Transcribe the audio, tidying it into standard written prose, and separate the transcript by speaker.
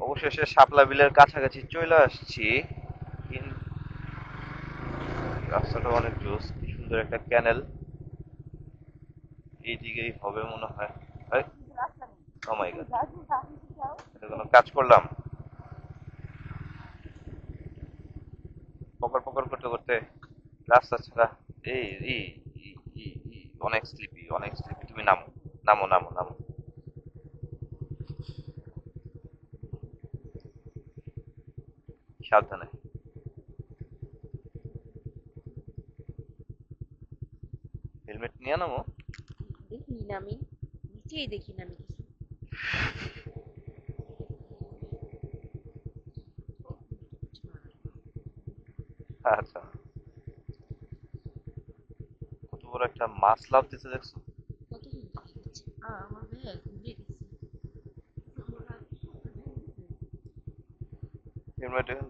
Speaker 1: অবশেষে শাপলা বিলের কাছাকাছি চলে আসছি। কিন্তু রাস্তাটা অনেক জোস, কি সুন্দর একটা ক্যানেল। এইদিকেই হবে মনে হয়। ও মাই গড, এটা কোনো কাজ করলাম? পকর পকর করতে করতে রাস্তা ছাড়া। এই ই ই ই ই, অনেক স্লিপি, অনেক স্লিপি। তুমি নামো, নামো, নামো, নামো। সাবধানে। হেলমেট নিয়ে নামো।
Speaker 2: দেখিনি না আমি, নিচেই দেখি না আমি কিছু।
Speaker 1: আচ্ছা, কত বড় একটা মাছ লাফ দিতে দেখছো?
Speaker 2: কত সুন্দর দেখাচ্ছে। আমার ব্যাগ উড়ে গেছে।
Speaker 1: হেলমেট এখান